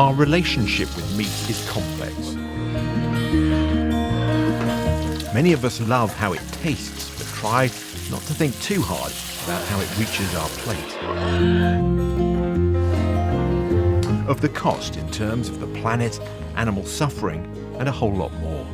our relationship with meat is complex. Many of us love how it tastes, but try not to think too hard about how it reaches our plate. Of the cost in terms of the planet, animal suffering, and a whole lot more.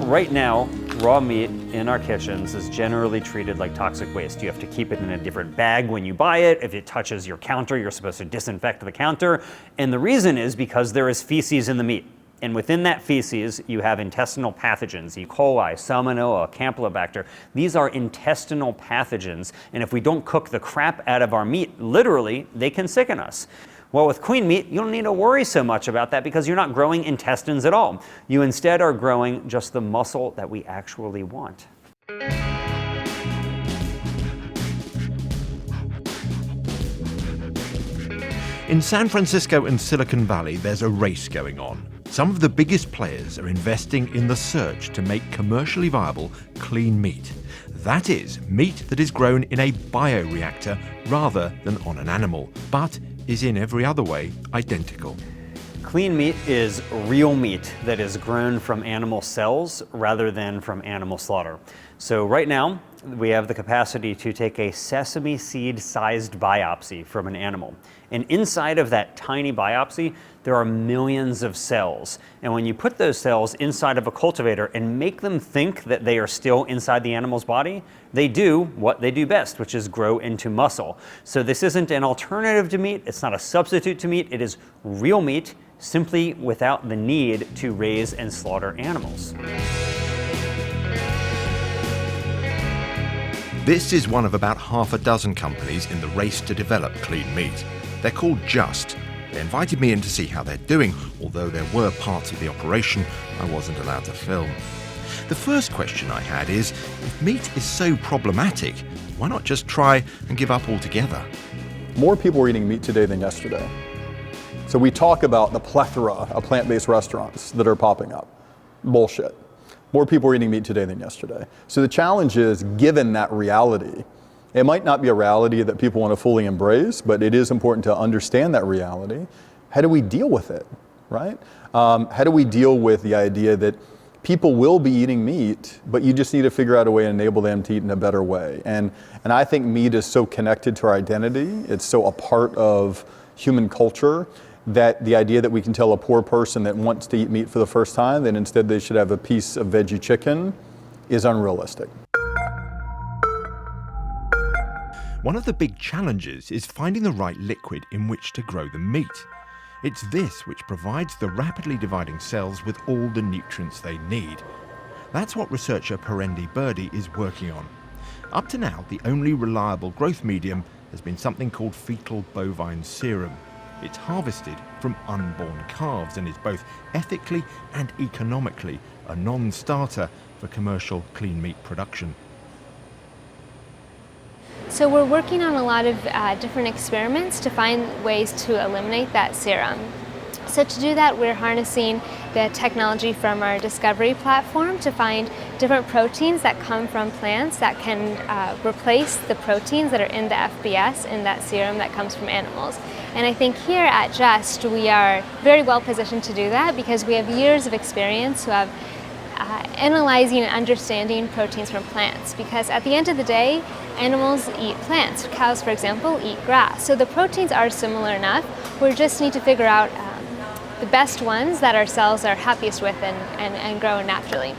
Right now, raw meat in our kitchens is generally treated like toxic waste. You have to keep it in a different bag when you buy it. If it touches your counter, you're supposed to disinfect the counter. And the reason is because there is feces in the meat. And within that feces, you have intestinal pathogens, E. coli, Salmonella, Campylobacter. These are intestinal pathogens. And if we don't cook the crap out of our meat, literally, they can sicken us. Well, with clean meat, you don't need to worry so much about that because you're not growing intestines at all. You instead are growing just the muscle that we actually want. In San Francisco and Silicon Valley, there's a race going on. Some of the biggest players are investing in the search to make commercially viable clean meat. That is, meat that is grown in a bioreactor rather than on an animal, but is in every other way identical. Clean meat is real meat that is grown from animal cells rather than from animal slaughter. So right now, we have the capacity to take a sesame seed-sized biopsy from an animal. And inside of that tiny biopsy, there are millions of cells. And when you put those cells inside of a cultivator and make them think that they are still inside the animal's body, they do what they do best, which is grow into muscle. So this isn't an alternative to meat, it's not a substitute to meat, it is real meat, simply without the need to raise and slaughter animals. This is one of about half a dozen companies in the race to develop clean meat. They're called Just. They invited me in to see how they're doing, although there were parts of the operation I wasn't allowed to film. The first question I had is, if meat is so problematic, why not just try and give up altogether? More people are eating meat today than yesterday. So we talk about the plethora of plant-based restaurants that are popping up. Bullshit. More people are eating meat today than yesterday. So the challenge is, given that reality, it might not be a reality that people want to fully embrace, but it is important to understand that reality. How do we deal with it, right? How do we deal with the idea that people will be eating meat, but you just need to figure out a way to enable them to eat in a better way. And I think meat is so connected to our identity, it's so a part of human culture, that the idea that we can tell a poor person that wants to eat meat for the first time that instead they should have a piece of veggie chicken is unrealistic. One of the big challenges is finding the right liquid in which to grow the meat. It's this which provides the rapidly dividing cells with all the nutrients they need. That's what researcher Perendi Birdie is working on. Up to now, the only reliable growth medium has been something called fetal bovine serum. It's harvested from unborn calves and is both ethically and economically a non-starter for commercial clean meat production. So we're working on a lot of different experiments to find ways to eliminate that serum. So to do that, we're harnessing the technology from our Discovery platform to find different proteins that come from plants that can replace the proteins that are in the FBS in that serum that comes from animals. And I think here at Just, we are very well positioned to do that because we have years of experience who have analyzing and understanding proteins from plants, because at the end of the day, animals eat plants. Cows, for example, eat grass. So the proteins are similar enough. We just need to figure out the best ones that our cells are happiest with and grow naturally.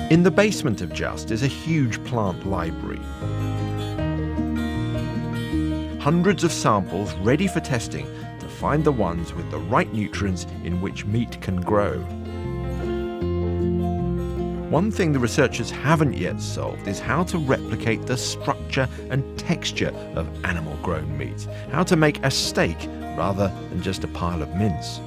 In the basement of Just is a huge plant library. Hundreds of samples ready for testing to find the ones with the right nutrients in which meat can grow. One thing the researchers haven't yet solved is how to replicate the structure and texture of animal-grown meat. How to make a steak rather than just a pile of mince.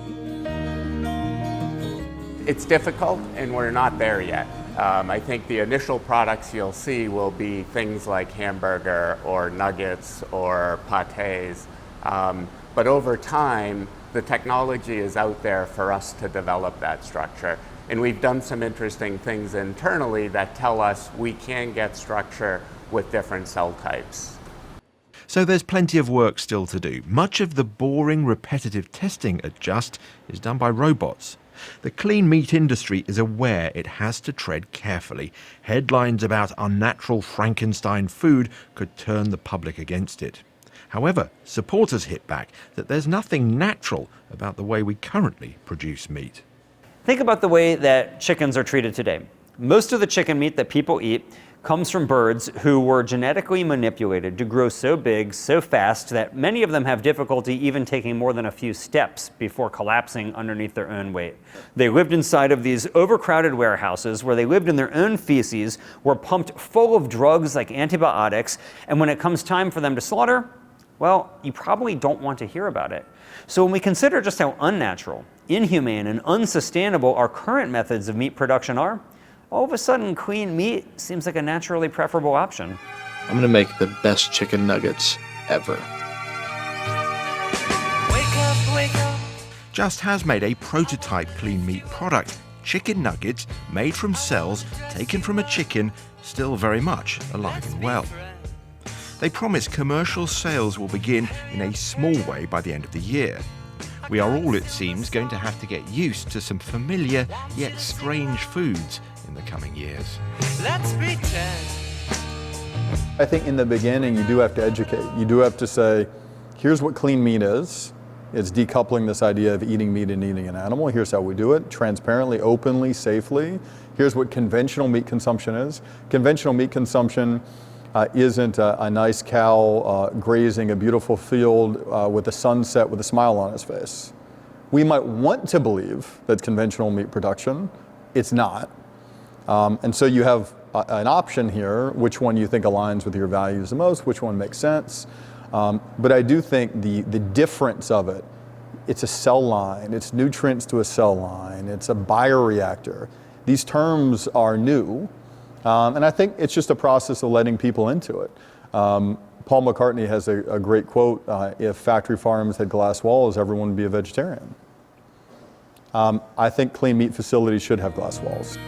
It's difficult, and we're not there yet. I think the initial products you'll see will be things like hamburger or nuggets or pâtés. But over time, the technology is out there for us to develop that structure. And we've done some interesting things internally that tell us we can get structure with different cell types. So there's plenty of work still to do. Much of the boring, repetitive testing at Just is done by robots. The clean meat industry is aware it has to tread carefully. Headlines about unnatural Frankenstein food could turn the public against it. However, supporters hit back that there's nothing natural about the way we currently produce meat. Think about the way that chickens are treated today. Most of the chicken meat that people eat comes from birds who were genetically manipulated to grow so big, so fast, that many of them have difficulty even taking more than a few steps before collapsing underneath their own weight. They lived inside of these overcrowded warehouses where they lived in their own feces, were pumped full of drugs like antibiotics, and when it comes time for them to slaughter, well, you probably don't want to hear about it. So when we consider just how unnatural, inhumane, and unsustainable our current methods of meat production are, all of a sudden, clean meat seems like a naturally preferable option. I'm going to make the best chicken nuggets ever. Wake up. Just has made a prototype clean meat product. Chicken nuggets made from cells taken from a chicken still very much alive and well. They promise commercial sales will begin in a small way by the end of the year. We are all, it seems, going to have to get used to some familiar yet strange foods in the coming years. Let's pretend. I think in the beginning you do have to educate. You do have to say, here's what clean meat is. It's decoupling this idea of eating meat and eating an animal. Here's how we do it, transparently, openly, safely. Here's what conventional meat consumption is. Conventional meat consumption isn't a nice cow grazing a beautiful field with a sunset with a smile on his face. We might want to believe that's conventional meat production. It's not. And so you have an option here, which one you think aligns with your values the most, which one makes sense. But I do think the difference of it, it's a cell line, it's nutrients to a cell line, it's a bioreactor. These terms are new. And I think it's just a process of letting people into it. Paul McCartney has a great quote, if factory farms had glass walls, everyone would be a vegetarian. I think clean meat facilities should have glass walls.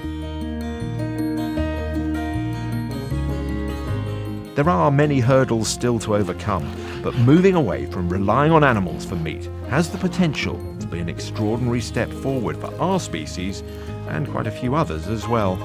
There are many hurdles still to overcome, but moving away from relying on animals for meat has the potential to be an extraordinary step forward for our species and quite a few others as well.